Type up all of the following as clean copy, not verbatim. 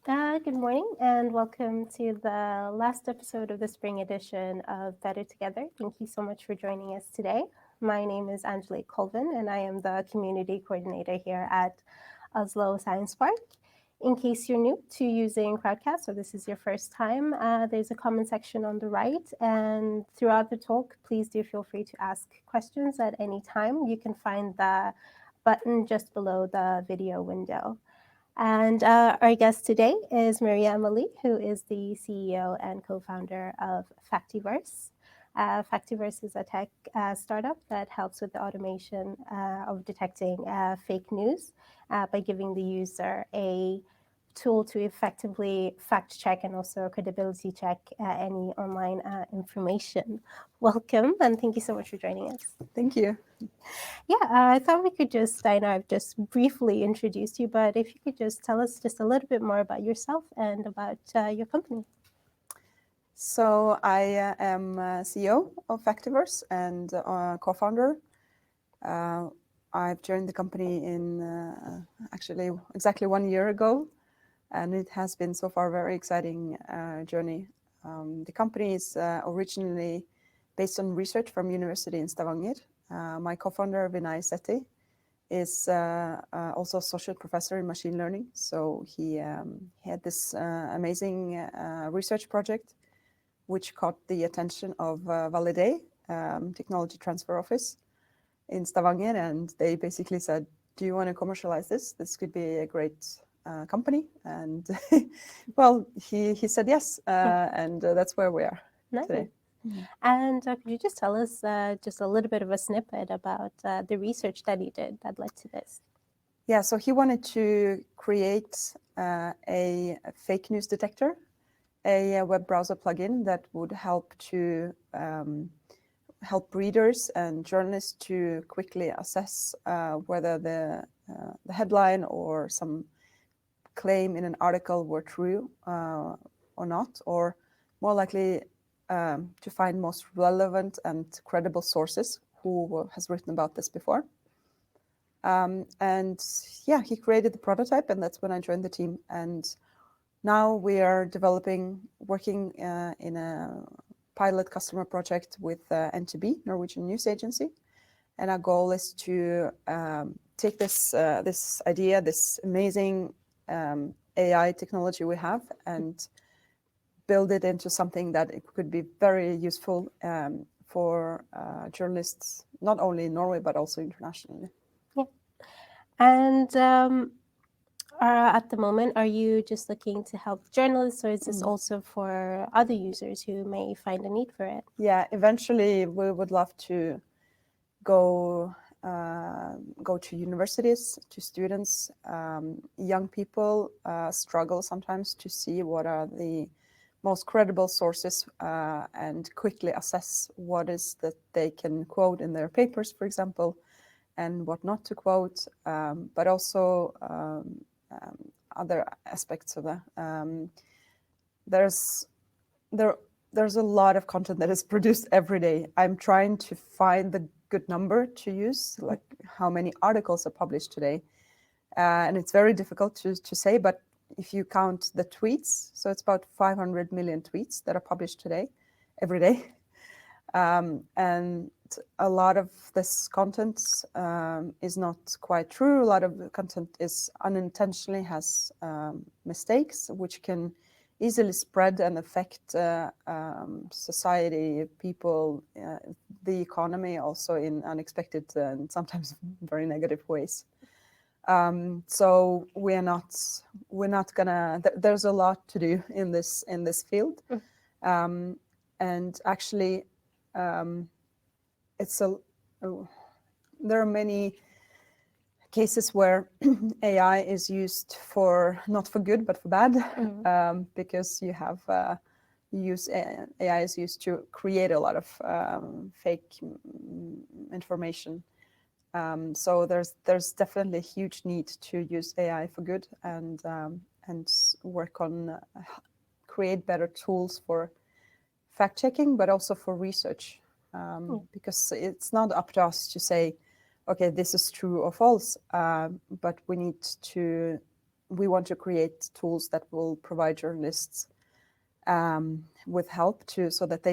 Good morning and welcome to the last episode of the spring edition of Better Together. Thank you so much for joining us today. My name is Angelique Colvin and I am the community coordinator here at Oslo Science Park. In case you're new to using Crowdcast, or this is your first time, there's a comment section on the right. And throughout the talk, please do feel free to ask questions at any time. You can find the button just below the video window. And our guest today is Maria Amelie, who is the CEO and co-founder of Factiverse. Factiverse is a tech startup that helps with the automation of detecting fake news by giving the user a tool to effectively fact check and also credibility check any online information. Welcome, and thank you so much for joining us. Thank you. Yeah, I thought we could just, I know I've just briefly introduced you, but if you could just tell us just a little bit more about yourself and about your company. So I am CEO of Factiverse and co-founder. I've joined the company in actually exactly 1 year ago, and it has been so far a very exciting journey. The company is originally based on research from University in Stavanger. My co-founder, Vinay Setty, is also associate professor in machine learning. So he had this amazing research project which caught the attention of Valide, technology transfer office in Stavanger, and they basically said, do you want to commercialize this? This could be a great company. And well, he said yes, and that's where we are today. And could you just tell us just a little bit of a snippet about the research that he did that led to this? Yeah, so he wanted to create a fake news detector, a web browser plugin that would help to help readers and journalists to quickly assess whether the headline or some claim in an article were true or not, or more likely to find most relevant and credible sources who has written about this before. And yeah, he created the prototype, and that's when I joined the team. And now we are working in a pilot customer project with NTB, Norwegian News Agency. And our goal is to take this idea, this amazing AI technology we have, and build it into something that it could be very useful for journalists, not only in Norway, but also internationally. Yeah. And at the moment, are you just looking to help journalists, or is this also for other users who may find a need for it? Yeah, eventually we would love to go to universities, to students. Young people struggle sometimes to see what are the most credible sources and quickly assess what is that they can quote in their papers, for example, and what not to quote, but also other aspects of that. There's a lot of content that is produced every day. I'm trying to find the good number to use, like how many articles are published today. And it's very difficult to say, but if you count the tweets, so it's about 500 million tweets that are published today, every day. And a lot of this content is not quite true. A lot of the content is unintentionally has mistakes, which can easily spread and affect society, people, the economy, also in unexpected and sometimes very negative ways. So we're not gonna. There's a lot to do in this field, and actually, there are many cases where AI is used for not for good but for bad, because you have AI is used to create a lot of fake information. So there's definitely a huge need to use AI for good and work on create better tools for fact checking, but also for research, because it's not up to us to say, okay, this is true or false, but we need to we want to create tools that will provide journalists with help so that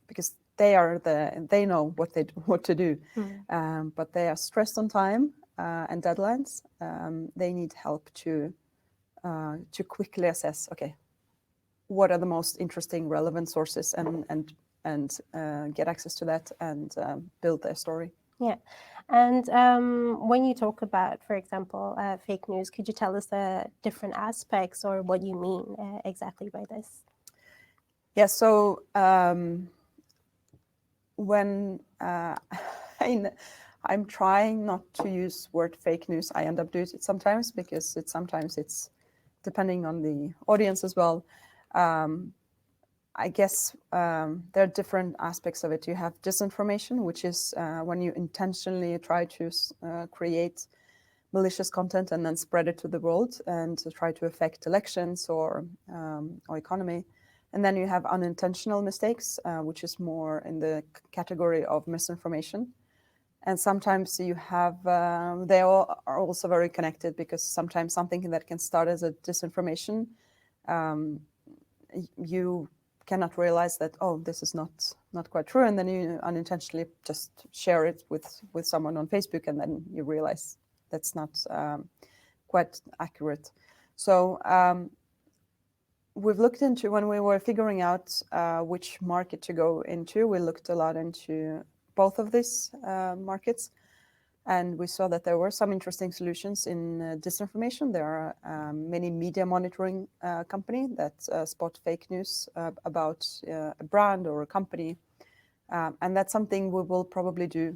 because they know what to do, but they are stressed on time and deadlines. They need help to quickly assess, okay, what are the most interesting, relevant sources, and get access to that and build their story. Yeah. And when you talk about, for example, fake news, could you tell us the different aspects or what you mean exactly by this? Yeah, so when I'm trying not to use word fake news, I end up doing it sometimes because sometimes it's depending on the audience as well. I guess there are different aspects of it. You have disinformation, which is when you intentionally try to create malicious content and then spread it to the world and to try to affect elections or economy. And then you have unintentional mistakes, which is more in the category of misinformation. And sometimes you have, they all are also very connected, because sometimes something that can start as a disinformation, you cannot realize that, oh, this is not quite true, and then you unintentionally just share it with someone on Facebook, and then you realize that's not quite accurate. So we've looked into, when we were figuring out which market to go into, we looked a lot into both of these markets, and we saw that there were some interesting solutions in disinformation. There are many media monitoring companies that spot fake news about a brand or a company. And that's something we will probably do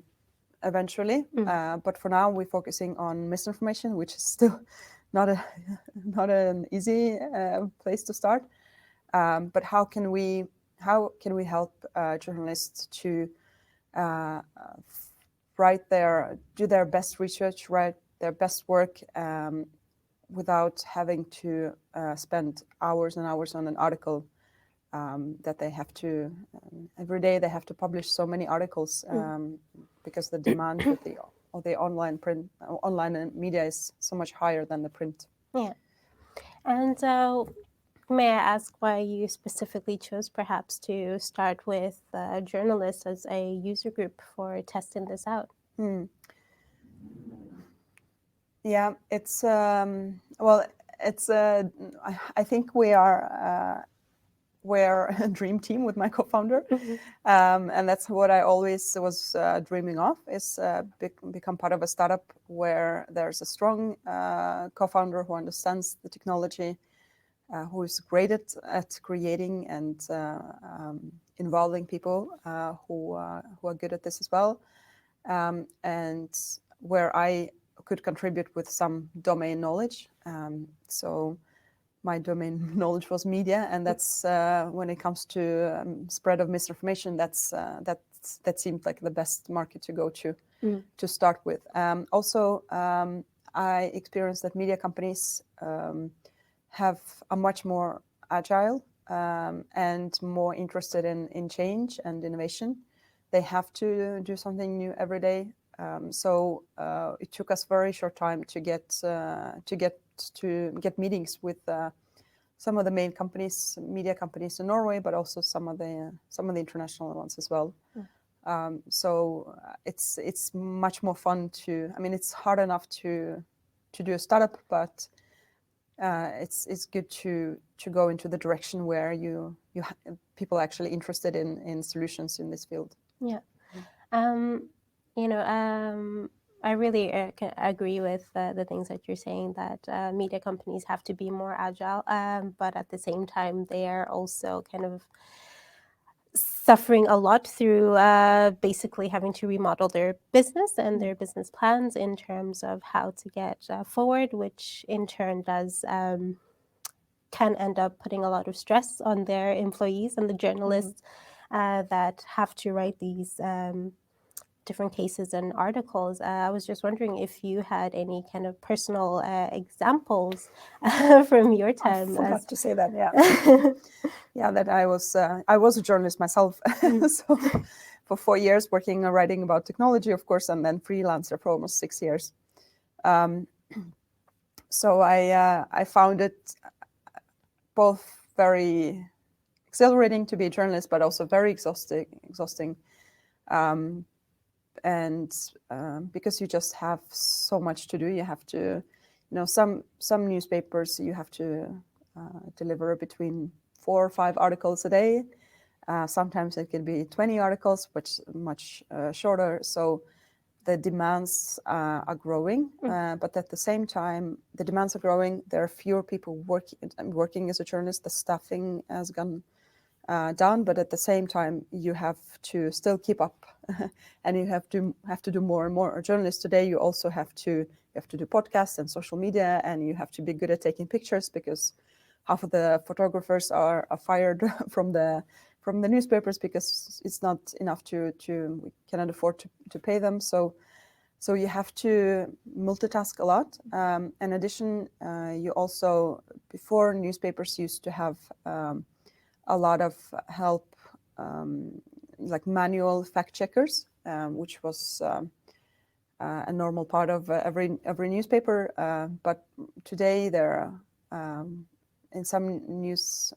eventually. But for now, we're focusing on misinformation, which is still not an easy place to start. But how can we help journalists to do their best research, write their best work, without having to spend hours and hours on an article that they have to, every day they have to publish so many articles, because the demand of the online media is so much higher than the print. Yeah. And may I ask why you specifically chose perhaps to start with journalists as a user group for testing this out? Yeah, it's well, it's I think we're a dream team with my co-founder, and that's what I always was dreaming of, is become part of a startup where there's a strong co-founder who understands the technology, who is great at creating and involving people who are good at this as well, and where I could contribute with some domain knowledge. So my domain knowledge was media, and that's when it comes to spread of misinformation, that seemed like the best market to go to start with. Also, I experienced that media companies have a much more agile and more interested in change and innovation. They have to do something new every day. So it took us very short time to get meetings with some of the main media companies in Norway, but also some of the international ones as well. So it's much more fun to. I mean, it's hard enough to do a startup, but it's good to go into the direction where you people are actually interested in solutions in this field. Yeah. I really agree with the things that you're saying, that media companies have to be more agile, but at the same time, they are also kind of suffering a lot through basically having to remodel their business and their business plans in terms of how to get forward, which in turn can end up putting a lot of stress on their employees and the journalists that have to write these different cases and articles. I was just wondering if you had any kind of personal examples from your time. I forgot to say that, yeah. Yeah, that I was a journalist myself. So for 4 years working and writing about technology, of course, and then freelancer for almost 6 years. So I found it both very exhilarating to be a journalist, but also very exhausting. And because you just have so much to do, you have to, some newspapers you have to deliver between 4 or 5 articles a day. Sometimes it can be 20 articles, which much shorter. So the demands are growing, but at the same time, the demands are growing. There are fewer people working as a journalist. The staffing has gone down, but at the same time, you have to still keep up, and you have to do more and more. A journalist today, you also have to do podcasts and social media, and you have to be good at taking pictures, because half of the photographers are fired from the newspapers because it's not enough we cannot afford to pay them. So you have to multitask a lot. In addition, you also, before, newspapers used to have a lot of help, like manual fact checkers, which was a normal part of every newspaper. But today there are, in some news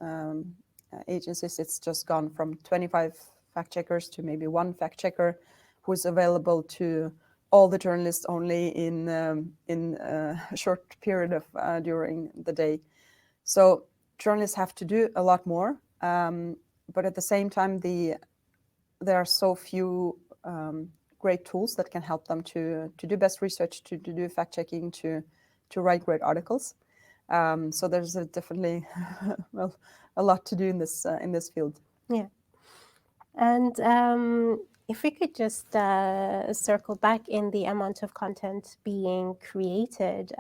agencies, it's just gone from 25 fact checkers to maybe 1 fact checker who is available to all the journalists only in a short period of during the day. So journalists have to do a lot more, but at the same time, there are so few great tools that can help them to do best research, to do fact checking, to write great articles. So there's definitely well, a lot to do in this field. Yeah. And if we could just circle back in the amount of content being created,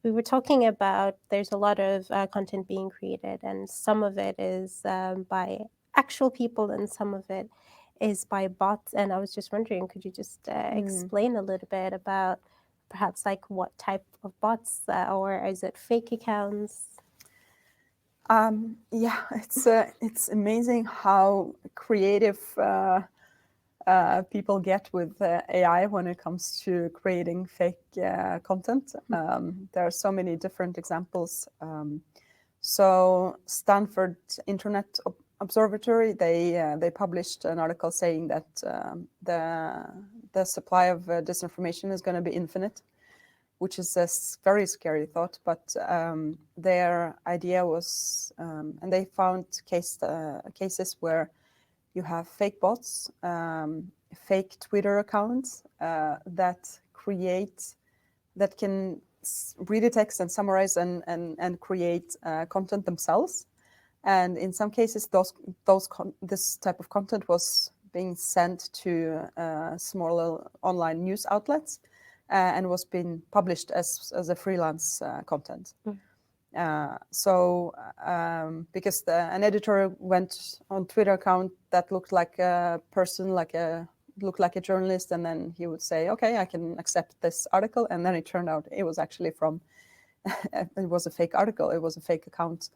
we were talking about there's a lot of content being created, and some of it is by actual people and some of it is by bots. And I was just wondering, could you just explain a little bit about perhaps like what type of bots, or is it fake accounts? Yeah, it's amazing how creative people get with AI when it comes to creating fake content. There are so many different examples. So Stanford Internet Observatory, they published an article saying that the supply of disinformation is going to be infinite, which is a very scary thought. But their idea was, and they found cases where you have fake bots, fake Twitter accounts that can read a text and summarize and create content themselves. And in some cases, this type of content was being sent to smaller online news outlets and was being published as a freelance content. Because an editor went on Twitter account that looked like a person, looked like a journalist, and then he would say, okay, I can accept this article. And then it turned out it was actually it was a fake article, it was a fake account.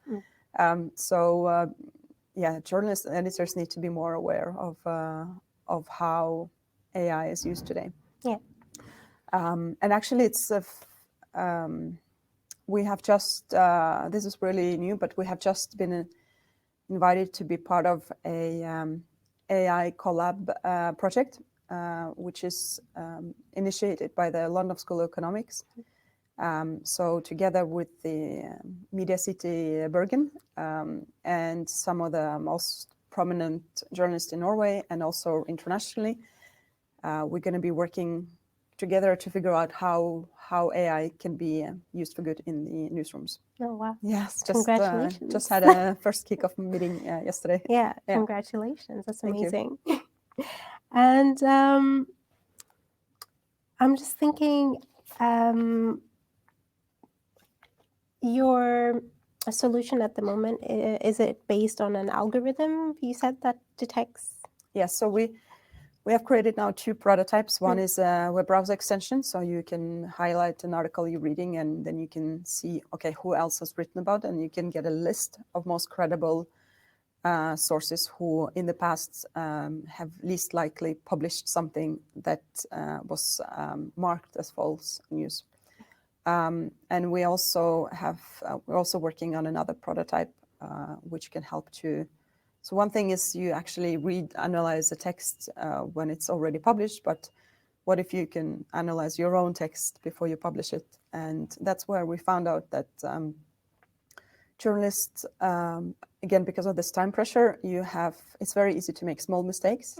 Journalists and editors need to be more aware of how AI is used today. Yeah. And actually, we have just, this is really new, but we have just been invited to be part of a AI collab project, which is initiated by the London School of Economics. So together with the Media City Bergen and some of the most prominent journalists in Norway and also internationally, we're going to be working together to figure out how AI can be used for good in the newsrooms. Oh, wow. Yes, Congratulations. Just had a first kickoff meeting yesterday. Yeah, congratulations. That's Thank amazing. And I'm just thinking, your solution at the moment, is it based on an algorithm you said that detects? Yes, so we have created now 2 prototypes. One is a web browser extension, so you can highlight an article you're reading and then you can see, okay, who else has written about it, and you can get a list of most credible sources who in the past have least likely published something that was marked as false news. And we also have, we're also working on another prototype which can help to. So one thing is you actually analyze the text when it's already published, but what if you can analyze your own text before you publish it? And that's where we found out that journalists, again, because of this time pressure, it's very easy to make small mistakes,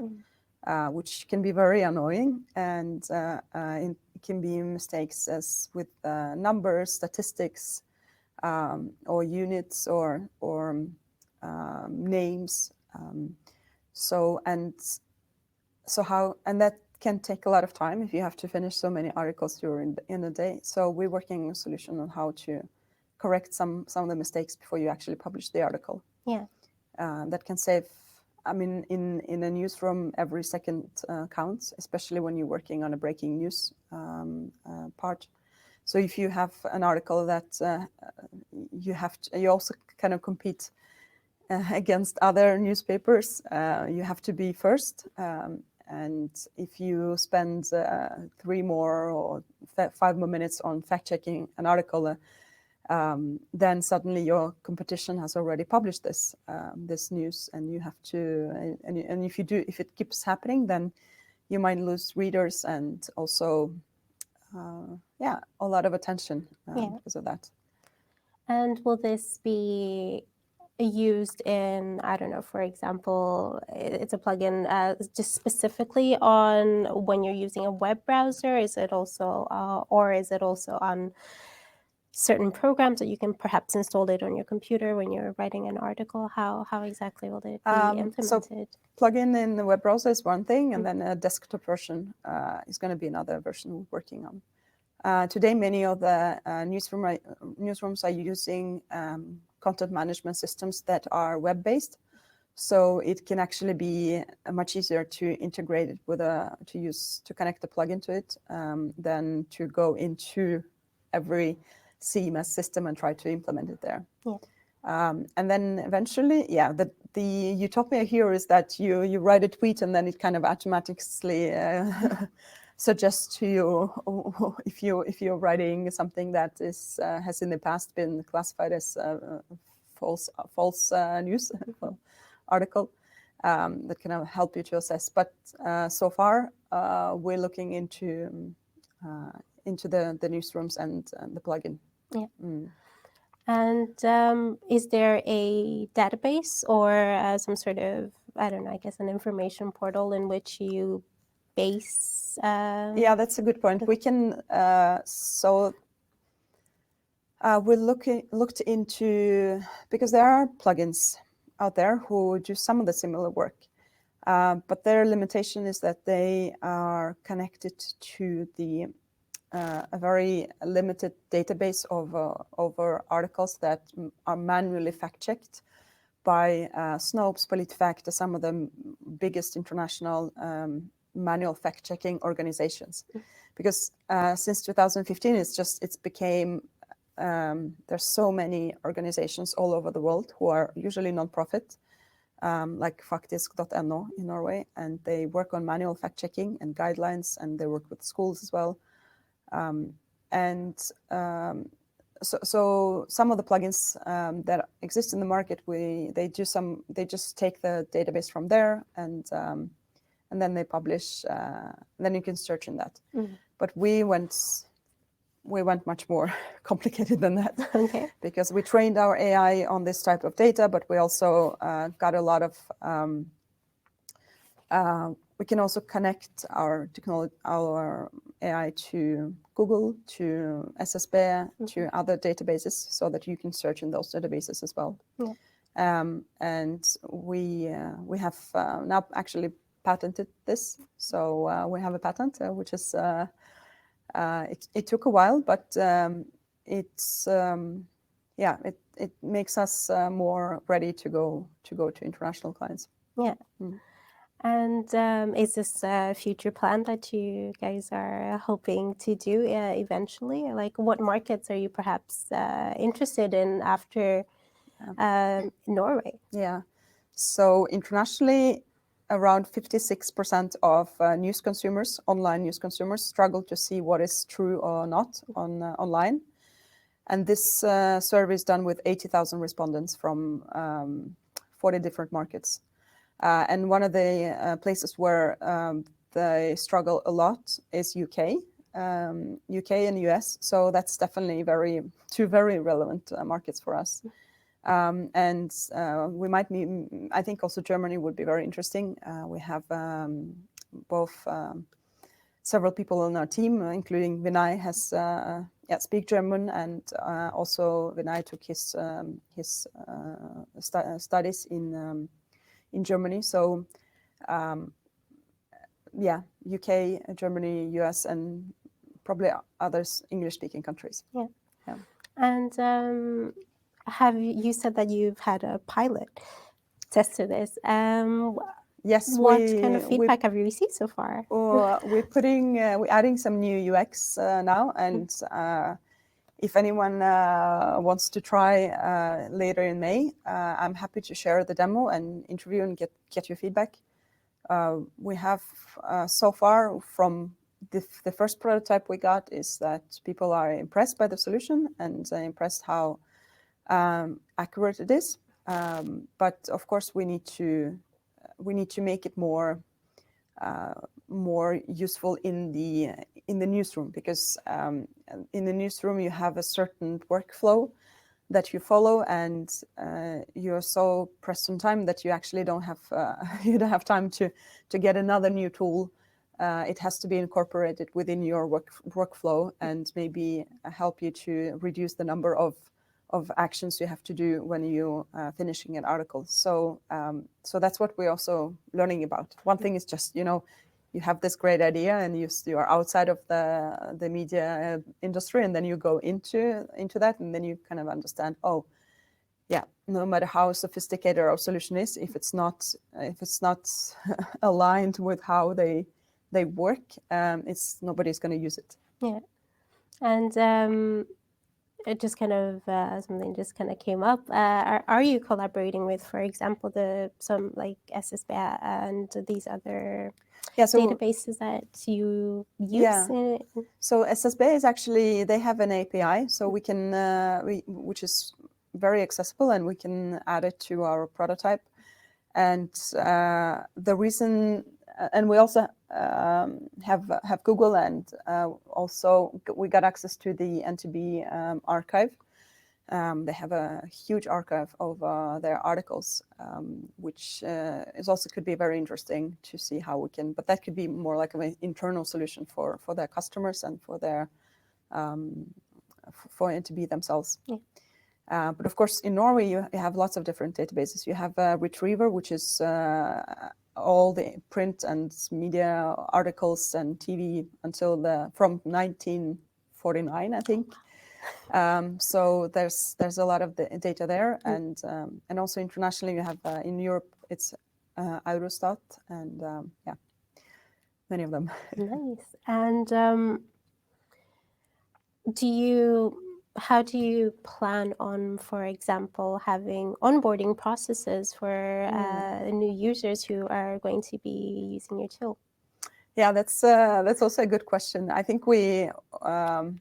which can be very annoying. And it can be mistakes as with numbers, statistics, or units or names. And that can take a lot of time if you have to finish so many articles in a day. So we're working on a solution on how to correct some of the mistakes before you actually publish the article. Yeah. That can save, I mean, in a newsroom, every second counts, especially when you're working on a breaking news part. So if you have an article that you also kind of compete against other newspapers, you have to be first. And if you spend 3 more or 5 more minutes on fact-checking an article, then suddenly your competition has already published this news, and you have to. And if it keeps happening, then you might lose readers and also, a lot of attention because of that. And will this be used in, I don't know, for example, it's a plugin just specifically on when you're using a web browser? Is it also, or is it also on certain programs that you can perhaps install it on your computer when you're writing an article? How exactly will it be implemented? So plugin in the web browser is one thing, and then a desktop version is going to be another version we're working on. Today, many of the newsrooms are using content management systems that are web-based, so it can actually be much easier to integrate it with to connect the plugin to it than to go into every CMS system and try to implement it there. Yeah. And then eventually, the utopia here is that you write a tweet and then it kind of automatically suggests to you if you're writing something that has in the past been classified as false news article, that can help you to assess. But so far, we're looking into the newsrooms and the plugin. Yeah. And is there a database or some sort of, I don't know, I guess an information portal in which you base? Yeah, that's a good point. We can, we looked into, because there are plugins out there who do some of the similar work, but their limitation is that they are connected to a very limited database of articles that are manually fact-checked by Snopes, PolitiFact, some of the biggest international manual fact-checking organizations. Because since 2015, it's became, there's so many organizations all over the world who are usually non-profit, like faktisk.no in Norway, and they work on manual fact-checking and guidelines, and they work with schools as well. So some of the plugins that exist in the market, they just take the database from there and then they publish. Then you can search in that. But we went much more complicated than that. Okay. Because we trained our AI on this type of data, but we also got a lot of. We can also connect our technology, our AI to Google, to SSB, to other databases, so that you can search in those databases as well. Yeah. And we have now actually patented this. So we have a patent, which is it took a while, but it makes us more ready to go to international clients. Yeah. And is this a future plan that you guys are hoping to do eventually? Like, what markets are you perhaps interested in after Norway? Yeah. So internationally, around 56% of news consumers, online news consumers, struggle to see what is true or not online. And this survey is done with 80,000 respondents from 40 different markets. And one of the places where they struggle a lot is UK and US. So that's definitely two very relevant markets for us. And we might be, I think also Germany would be very interesting. We have both several people on our team, including Vinay, has speak German, and also Vinay took his studies in Germany. So UK, Germany, US, and probably others English-speaking countries. Yeah. Yeah. And you said that you've had a pilot test to this. Yes. What kind of feedback have you received so far? We're adding some new UX now, and if anyone wants to try later in May, I'm happy to share the demo and interview and get your feedback. We have so far from the first prototype we got is that people are impressed by the solution and impressed how accurate it is. But of course, we need to make it more useful in the newsroom, because in the newsroom you have a certain workflow that you follow, and you're so pressed on time that you actually don't have time to get another new tool. It has to be incorporated within your workflow and maybe help you to reduce the number of actions you have to do when you finishing an article. So that's what we're also learning about. One thing is just, you have this great idea and you are outside of the media industry, and then you go into that, and then you kind of understand, no matter how sophisticated our solution is, if it's not aligned with how they work, nobody's going to use it. Yeah. And it just kind of something just kind of came up. Are you collaborating with, for example, some like SSB and these other databases that you use? Yeah. So SSB is actually, they have an API, so we can which is very accessible, and we can add it to our prototype. And the reason, and we also have Google, and also we got access to the NTB archive. They have a huge archive of their articles, which is also could be very interesting to see how we can. But that could be more like an internal solution for their customers and for their for NTB themselves. Yeah. But of course, in Norway, you have lots of different databases. You have Retriever, which is all the print and media articles and TV from 1949, I think. So there's a lot of the data there, and also internationally, you have in Europe it's Eurostat, and many of them. Nice. And how do you plan on, for example, having onboarding processes for new users who are going to be using your tool? Yeah, that's also a good question. I think we have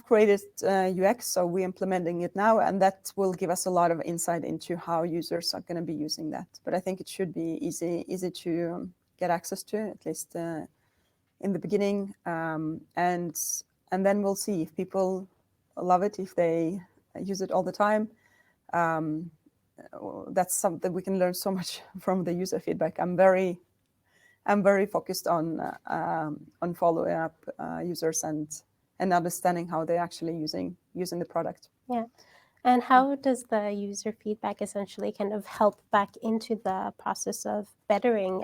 created UX, so we're implementing it now, and that will give us a lot of insight into how users are going to be using that. But I think it should be easy to get access to, at least in the beginning, and then we'll see if people love it, if they use it all the time. That's something we can learn so much from the user feedback. I'm very focused on following up users and understanding how they're actually using the product. Yeah. And how does the user feedback essentially kind of help back into the process of bettering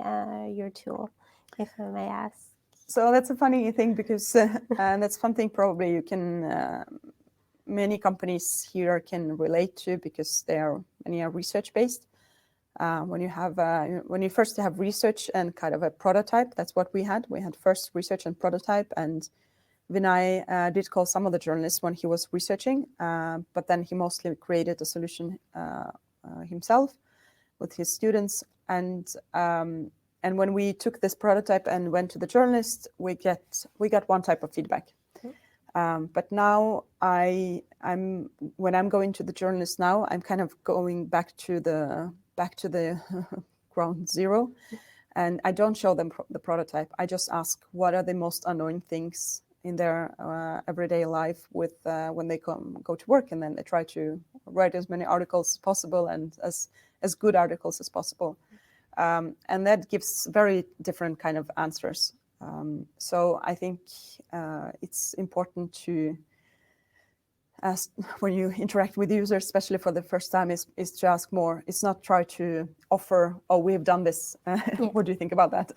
your tool, if I may ask? So that's a funny thing, because and that's something probably you can many companies here can relate to, because many are research based. When you first have research and kind of a prototype, that's what we had. We had first research and prototype, and Vinay did call some of the journalists when he was researching, but then he mostly created a solution himself with his students. and when we took this prototype and went to the journalist, we got one type of feedback. But now when I'm going to the journalist now, I'm kind of going back to the ground zero, and I don't show them the prototype. I just ask what are the most annoying things in their everyday life with when they go to work, and then they try to write as many articles as possible and as good articles as possible. And that gives very different kind of answers. So I think it's important to ask when you interact with users, especially for the first time, is to ask more. It's not try to offer, oh, we've done this. What do you think about that?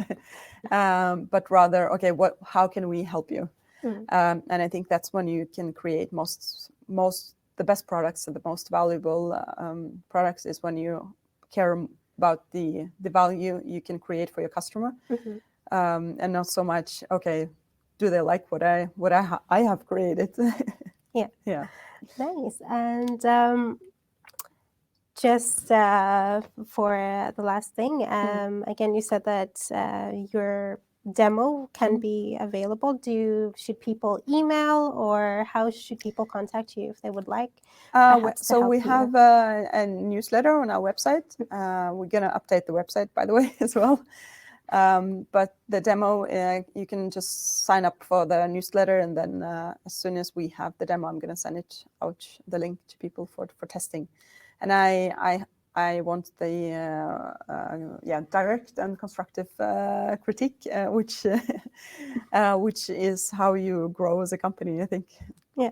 But rather, okay, how can we help you? And I think that's when you can create the best products and the most valuable products is when you care about the value you can create for your customer, and not so much, okay, do they like what I have created? Yeah. Nice. And just for the last thing, again, you said that your demo can be available. Should people email, or how should people contact you if they would like? So we have a newsletter on our website. We're going to update the website, by the way, as well. But the demo, you can just sign up for the newsletter, and then as soon as we have the demo, I'm going to send it out, the link to people for testing. And I want the direct and constructive critique, which is how you grow as a company, I think. Yeah,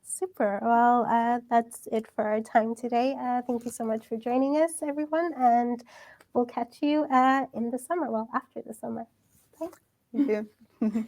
super. Well, that's it for our time today. Thank you so much for joining us, everyone, and we'll catch you in the summer. Well, after the summer. Bye. Thank you.